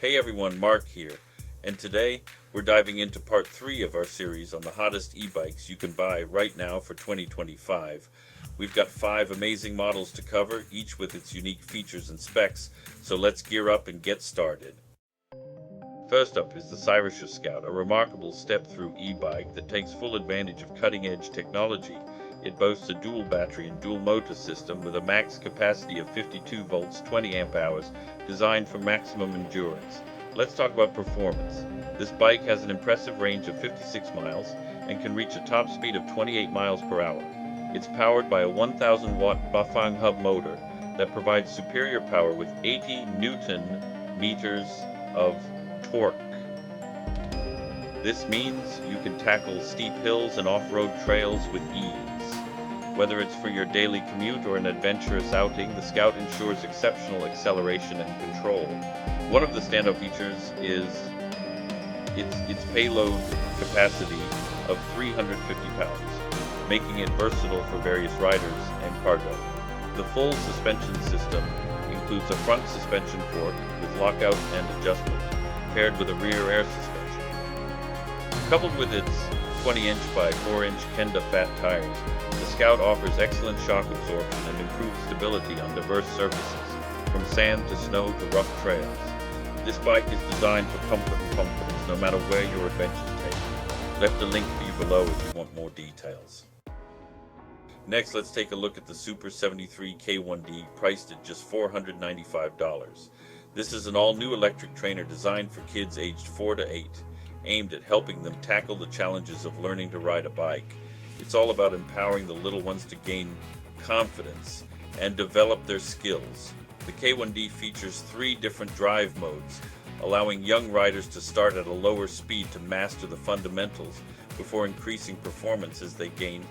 Hey everyone, Mark here, and today we're diving into part 3 of our series on the hottest e-bikes you can buy right now for 2025. We've got 5 amazing models to cover, each with its unique features and specs, so let's gear up and get started. First up is the Cyrusher Scout, a remarkable step-through e-bike that takes full advantage of cutting-edge technology. It boasts a dual battery and dual motor system with a max capacity of 52 volts, 20 amp hours, designed for maximum endurance. Let's talk about performance. This bike has an impressive range of 56 miles and can reach a top speed of 28 miles per hour. It's powered by a 1000 watt Bafang hub motor that provides superior power with 80 Newton meters of torque. This means you can tackle steep hills and off-road trails with ease. Whether it's for your daily commute or an adventurous outing, the Scout ensures exceptional acceleration and control. One of the standout features is its payload capacity of 350 pounds, making it versatile for various riders and cargo. The full suspension system includes a front suspension fork with lockout and adjustment, paired with a rear air suspension. Coupled with its 20-inch by 4-inch Kenda fat tires, the Scout offers excellent shock absorption and improved stability on diverse surfaces, from sand to snow to rough trails. This bike is designed for comfort and confidence, no matter where your adventures take you. Left a link for you below if you want more details. Next, let's take a look at the Super 73 K1D, priced at just $495. This is an all-new electric trainer designed for kids aged 4 to 8, aimed at helping them tackle the challenges of learning to ride a bike. It's all about empowering the little ones to gain confidence and develop their skills. The K1D features 3 different drive modes, allowing young riders to start at a lower speed to master the fundamentals before increasing performance as they gain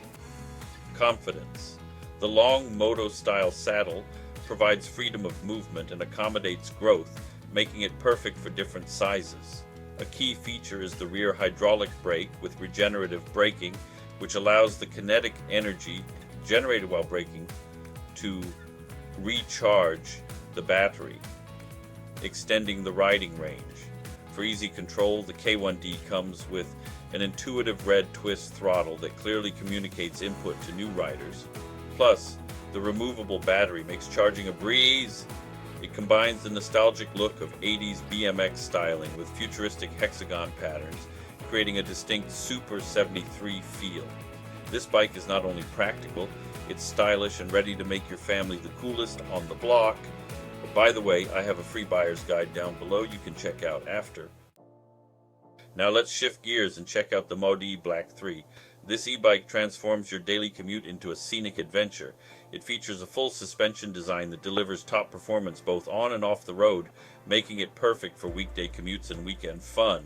confidence. The long moto-style saddle provides freedom of movement and accommodates growth, making it perfect for different sizes. A key feature is the rear hydraulic brake with regenerative braking, which allows the kinetic energy generated while braking to recharge the battery, extending the riding range. For easy control, the K1D comes with an intuitive red twist throttle that clearly communicates input to new riders. Plus, the removable battery makes charging a breeze. It combines the nostalgic look of 80s BMX styling with futuristic hexagon patterns, creating a distinct Super 73 feel. This bike is not only practical, it's stylish and ready to make your family the coolest on the block. But by the way, I have a free buyer's guide down below you can check out after. Now let's shift gears and check out the Modi Black 3. This e-bike transforms your daily commute into a scenic adventure. It features a full suspension design that delivers top performance both on and off the road, making it perfect for weekday commutes and weekend fun.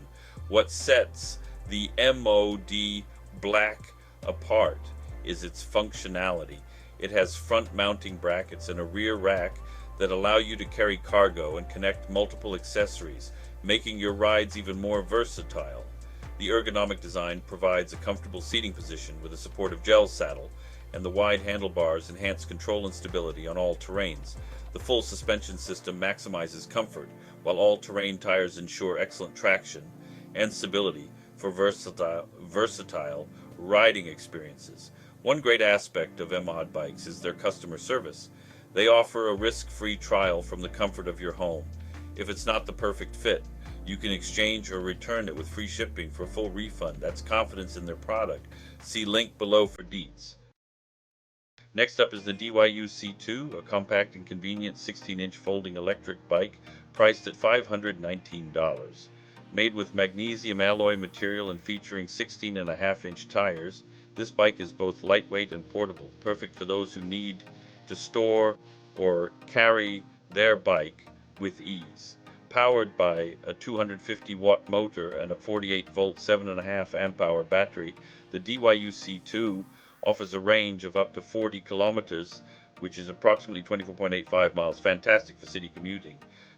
What sets the MOD Black apart is its functionality. It has front mounting brackets and a rear rack that allow you to carry cargo and connect multiple accessories, making your rides even more versatile. The ergonomic design provides a comfortable seating position with a supportive gel saddle, and the wide handlebars enhance control and stability on all terrains. The full suspension system maximizes comfort, while all-terrain tires ensure excellent traction and stability for versatile riding experiences. One great aspect of MOD bikes is their customer service. They offer a risk-free trial from the comfort of your home. If it's not the perfect fit, you can exchange or return it with free shipping for a full refund. That's confidence in their product. See link below for deets. Next up is the DYU C2, a compact and convenient 16-inch folding electric bike priced at $519. Made with magnesium alloy material and featuring 16.5-inch tires, this bike is both lightweight and portable, perfect for those who need to store or carry their bike with ease. Powered by a 250 watt motor and a 48 volt 7.5 amp hour battery, the DYU C2 offers a range of up to 40 kilometers, which is approximately 24.85 miles, fantastic for city commuting.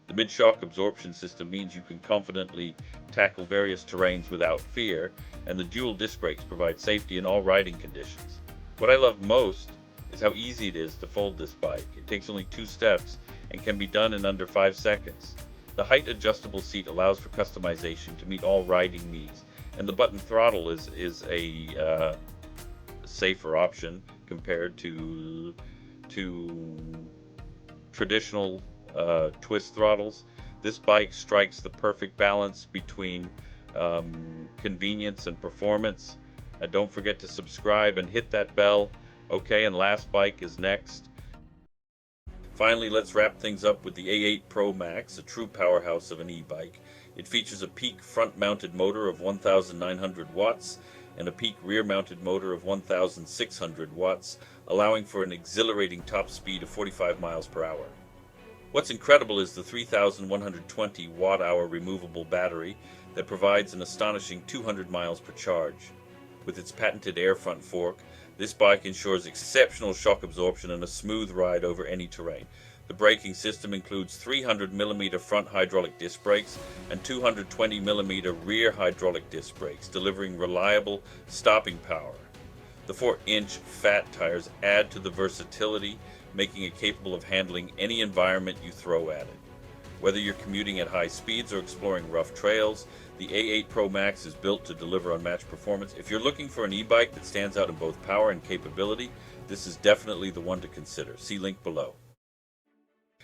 The mid-shock absorption system means you can confidently tackle various terrains without fear, and the dual disc brakes provide safety in all riding conditions. What I love most is how easy it is to fold this bike. It takes only 2 steps and can be done in under 5 seconds. The height adjustable seat allows for customization to meet all riding needs, and the button throttle is a safer option compared to traditional twist throttles. This bike strikes the perfect balance between convenience and performance. Don't forget to subscribe and hit that bell. Okay, and last bike is next. Finally, let's wrap things up with the A8 Pro Max, a true powerhouse of an e-bike. It features a peak front-mounted motor of 1,900 watts and a peak rear-mounted motor of 1,600 watts, allowing for an exhilarating top speed of 45 miles per hour. What's incredible is the 3,120 watt-hour removable battery that provides an astonishing 200 miles per charge. With its patented air front fork, this bike ensures exceptional shock absorption and a smooth ride over any terrain. The braking system includes 300mm front hydraulic disc brakes and 220mm rear hydraulic disc brakes, delivering reliable stopping power. The 4-inch fat tires add to the versatility, making it capable of handling any environment you throw at it. Whether you're commuting at high speeds or exploring rough trails, the A8 Pro Max is built to deliver unmatched performance. If you're looking for an e-bike that stands out in both power and capability, this is definitely the one to consider. See link below.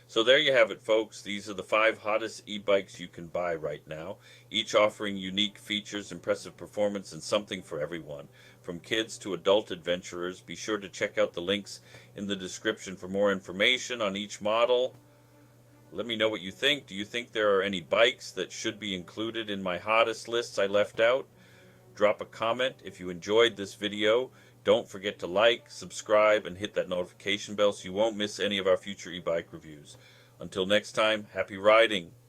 So there you have it, folks. These are the 5 hottest e-bikes you can buy right now, each offering unique features, impressive performance, and something for everyone. From kids to adult adventurers, be sure to check out the links in the description for more information on each model. Let me know what you think. Do you think there are any bikes that should be included in my hottest lists I left out? Drop a comment if you enjoyed this video. Don't forget to like, subscribe, and hit that notification bell so you won't miss any of our future e-bike reviews. Until next time, happy riding!